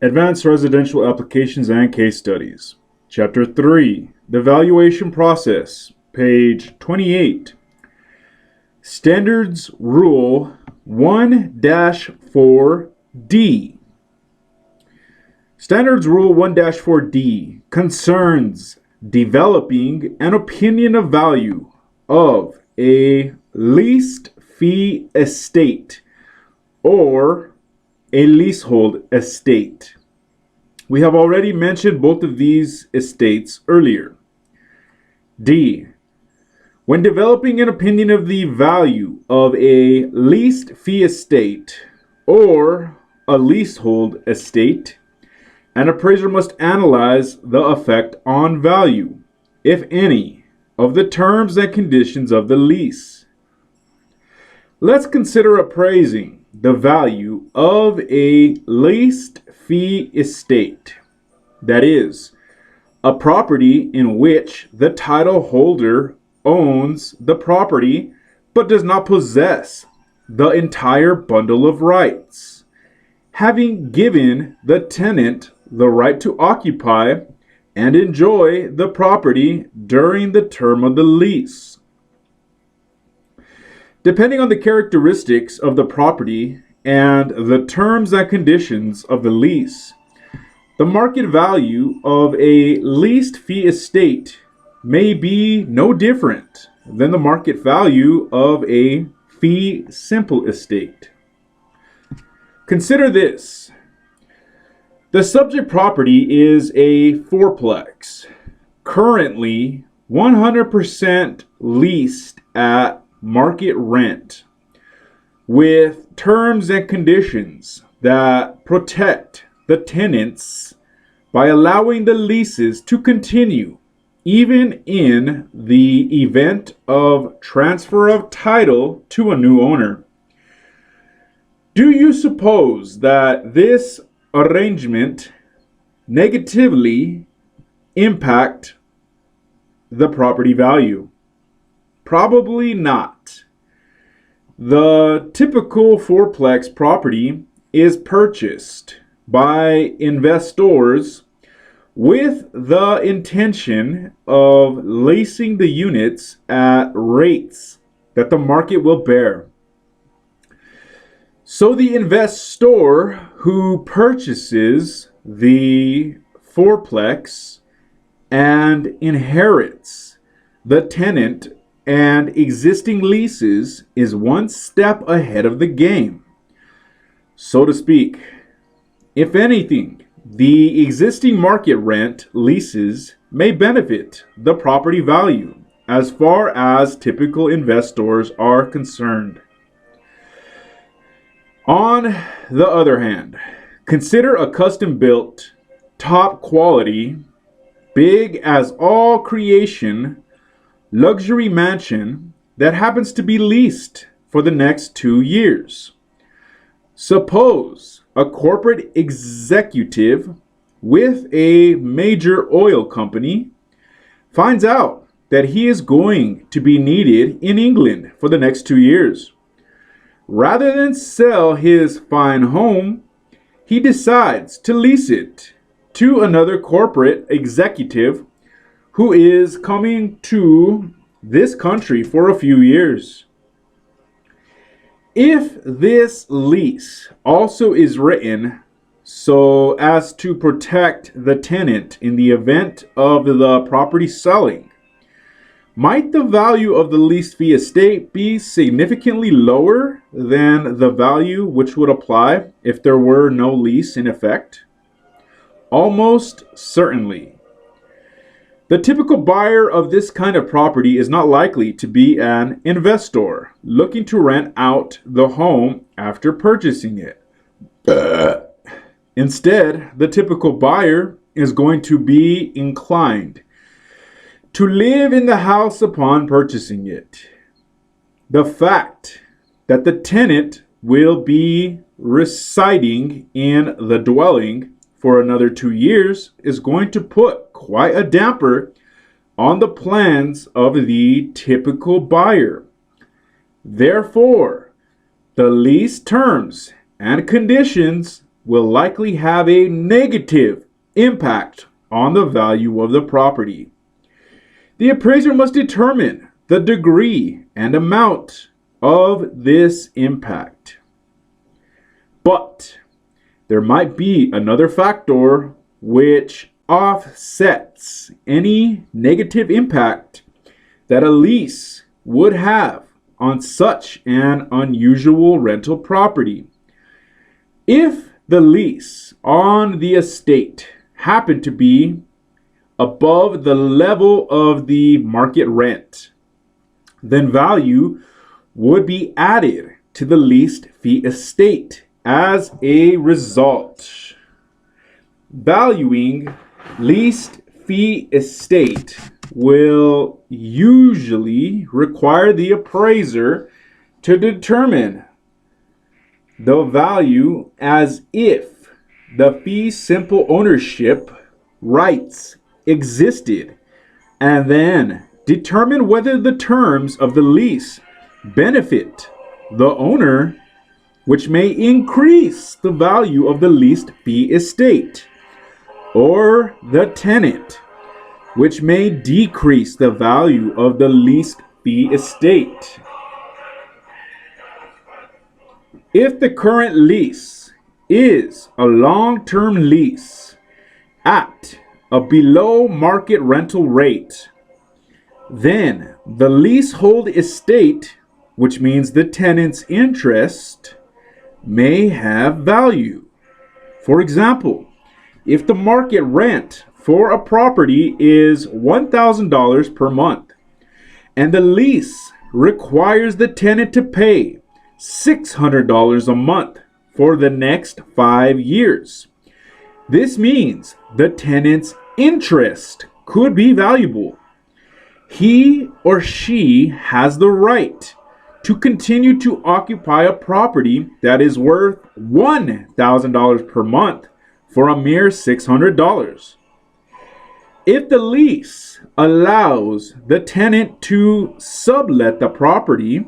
Advanced Residential Applications and Case Studies. Chapter 3, The Valuation Process, page 28. Standards Rule 1-4D. Standards Rule 1-4D concerns developing an opinion of value of a leased fee estate or a leasehold estate. We have already mentioned both of these estates earlier. D. When developing an opinion of the value of a leased fee estate or a leasehold estate, an appraiser must analyze the effect on value, if any, of the terms and conditions of the lease. Let's consider appraising the value of a leased fee estate, that is, a property in which the title holder owns the property but does not possess the entire bundle of rights, having given the tenant the right to occupy and enjoy the property during the term of the lease. Depending on the characteristics of the property and the terms and conditions of the lease, the market value of a leased fee estate may be no different than the market value of a fee simple estate. Consider this. The subject property is a fourplex, currently 100% leased at market rent, with terms and conditions that protect the tenants by allowing the leases to continue even in the event of transfer of title to a new owner. Do you suppose that this arrangement negatively impact the property value? Probably not. The typical fourplex property is purchased by investors with the intention of leasing the units at rates that the market will bear. So the investor who purchases the fourplex and inherits the tenant and existing leases is one step ahead of the game, so to speak. If anything, the existing market rent leases may benefit the property value as far as typical investors are concerned. On the other hand, consider a custom-built, top quality, big as all creation luxury mansion that happens to be leased for the next 2 years. Suppose a corporate executive with a major oil company finds out that he is going to be needed in England for the next 2 years. Rather than sell his fine home, he decides to lease it to another corporate executive who is coming to this country for a few years. If this lease also is written so as to protect the tenant in the event of the property selling, might the value of the leased fee estate be significantly lower than the value which would apply if there were no lease in effect? Almost certainly. The typical buyer of this kind of property is not likely to be an investor looking to rent out the home after purchasing it. Instead, the typical buyer is going to be inclined to live in the house upon purchasing it. The fact that the tenant will be residing in the dwelling for another 2 years is going to put quite a damper on the plans of the typical buyer. Therefore, the lease terms and conditions will likely have a negative impact on the value of the property. The appraiser must determine the degree and amount of this impact. But there might be another factor which offsets any negative impact that a lease would have on such an unusual rental property. If the lease on the estate happened to be above the level of the market rent, then value would be added to the leased fee estate as a result. Valuing leased fee estate will usually require the appraiser to determine the value as if the fee simple ownership rights existed, and then determine whether the terms of the lease benefit the owner, which may increase the value of the leased fee estate, or the tenant, which may decrease the value of the leased fee estate. If the current lease is a long-term lease at a below market rental rate, then the leasehold estate, which means the tenant's interest, may have value. For example, if the market rent for a property is $1,000 per month and the lease requires the tenant to pay $600 a month for the next 5 years, this means the tenant's interest could be valuable. He or she has the right to continue to occupy a property that is worth $1,000 per month for a mere $600. If the lease allows the tenant to sublet the property,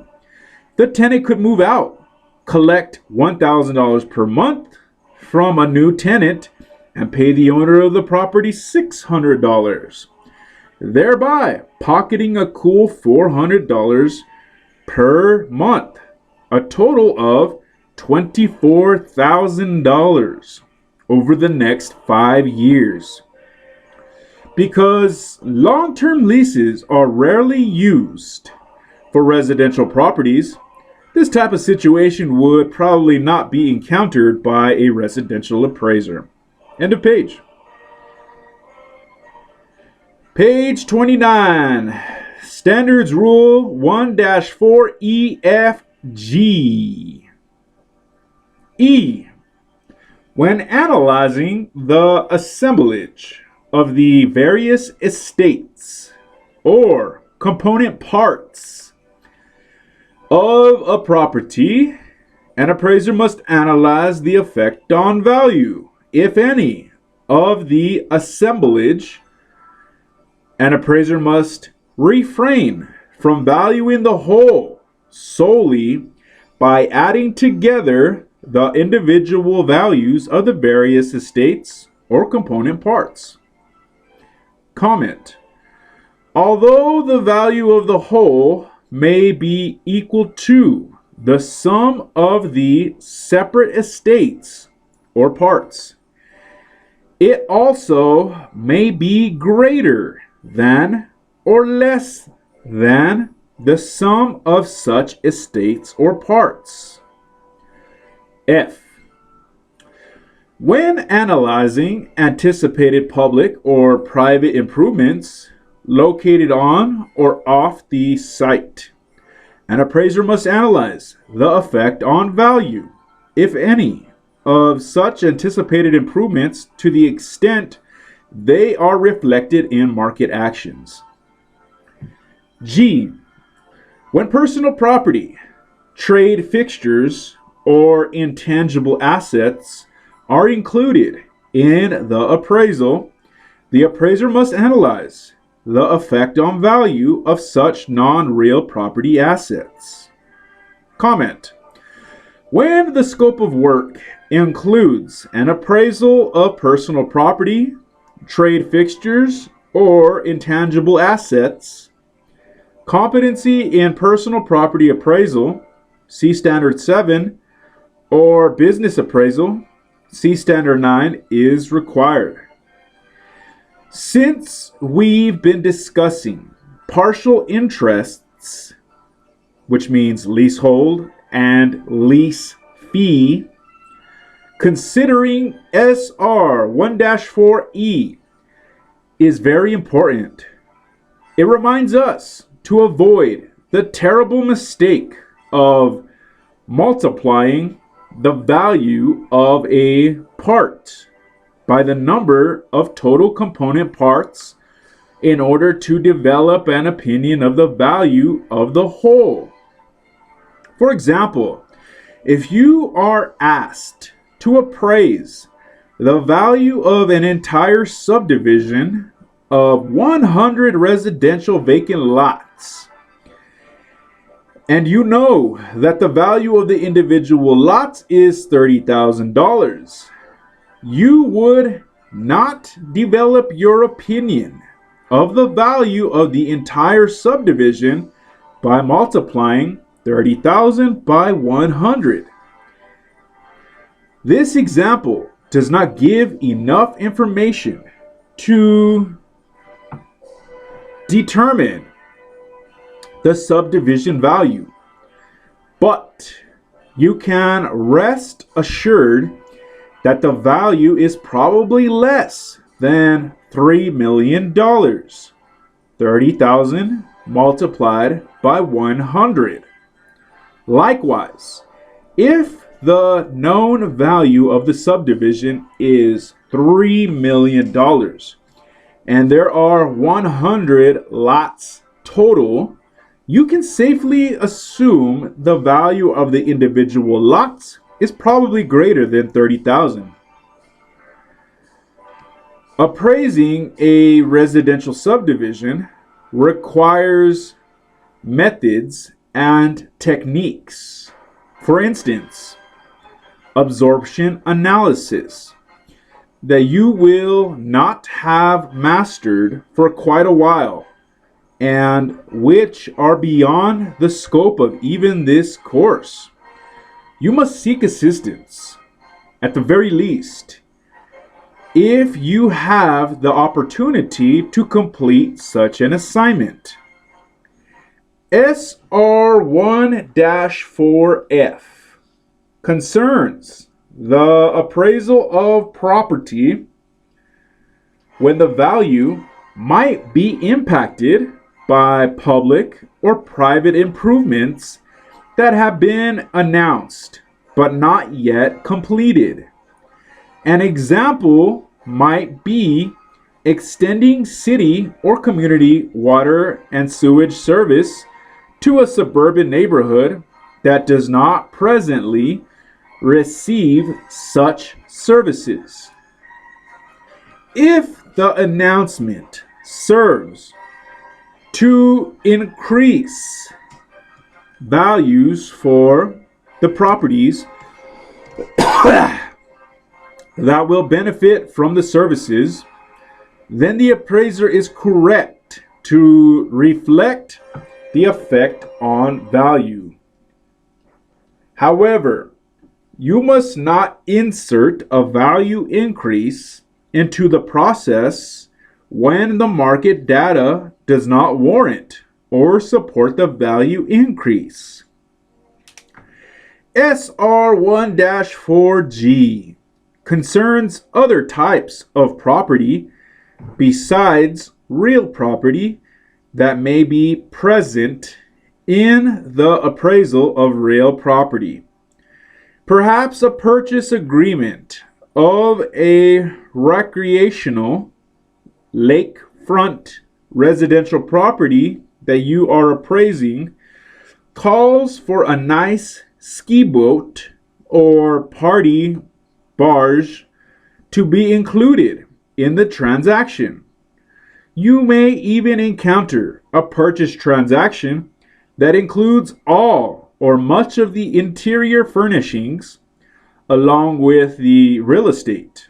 the tenant could move out, collect $1,000 per month from a new tenant, and pay the owner of the property $600, thereby pocketing a cool $400 per month, a total of $24,000 over the next 5 years. Because long-term leases are rarely used for residential properties, this type of situation would probably not be encountered by a residential appraiser. End of page. Page 29. Standards Rule 1-4EFG. E. When analyzing the assemblage of the various estates or component parts of a property, an appraiser must analyze the effect on value, if any, of the assemblage. An appraiser must refrain from valuing the whole solely by adding together the individual values of the various estates or component parts. Comment. Although the value of the whole may be equal to the sum of the separate estates or parts, it also may be greater than or less than the sum of such estates or parts. F. When analyzing anticipated public or private improvements located on or off the site, an appraiser must analyze the effect on value, if any, of such anticipated improvements to the extent they are reflected in market actions. G. When personal property, trade fixtures, or intangible assets are included in the appraisal, the appraiser must analyze the effect on value of such non-real property assets. Comment. When the scope of work includes an appraisal of personal property, trade fixtures, or intangible assets, competency in personal property appraisal, see Standard 7, or business appraisal, see Standard 9, is required. Since we've been discussing partial interests, which means leasehold and lease fee, considering SR 1-4E is very important. It reminds us to avoid the terrible mistake of multiplying the value of a part by the number of total component parts in order to develop an opinion of the value of the whole. For example, if you are asked to appraise the value of an entire subdivision of 100 residential vacant lots, and you know that the value of the individual lots is $30,000, you would not develop your opinion of the value of the entire subdivision by multiplying 30,000 by 100. This example does not give enough information to determine the subdivision value, but you can rest assured that the value is probably less than $3 million. 30,000 multiplied by 100. Likewise, if the known value of the subdivision is $3 million and there are 100 lots total, you can safely assume the value of the individual lots is probably greater than 30,000. Appraising a residential subdivision requires methods and techniques. For instance, absorption analysis that you will not have mastered for quite a while and which are beyond the scope of even this course. You must seek assistance, at the very least, if you have the opportunity to complete such an assignment. SR 1-4F concerns the appraisal of property when the value might be impacted by public or private improvements that have been announced but not yet completed. An example might be extending city or community water and sewage service to a suburban neighborhood that does not presently receive such services. If the announcement serves to increase values for the properties that will benefit from the services, then the appraiser is correct to reflect the effect on value. However, you must not insert a value increase into the process when the market data does not warrant or support the value increase. SR 1-4G concerns other types of property besides real property that may be present in the appraisal of real property. Perhaps a purchase agreement of a recreational lakefront residential property that you are appraising calls for a nice ski boat or party barge to be included in the transaction. You may even encounter a purchase transaction that includes all or much of the interior furnishings, along with the real estate.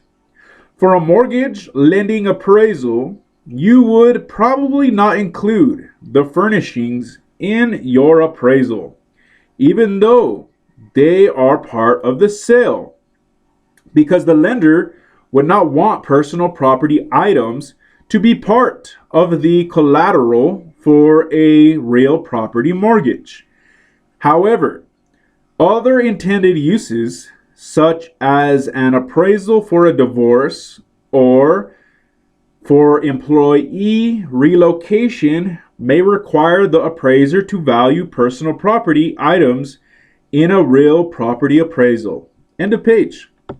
For a mortgage lending appraisal, you would probably not include the furnishings in your appraisal, even though they are part of the sale, because the lender would not want personal property items to be part of the collateral for a real property mortgage. However, other intended uses, such as an appraisal for a divorce or for employee relocation, may require the appraiser to value personal property items in a real property appraisal. End of page.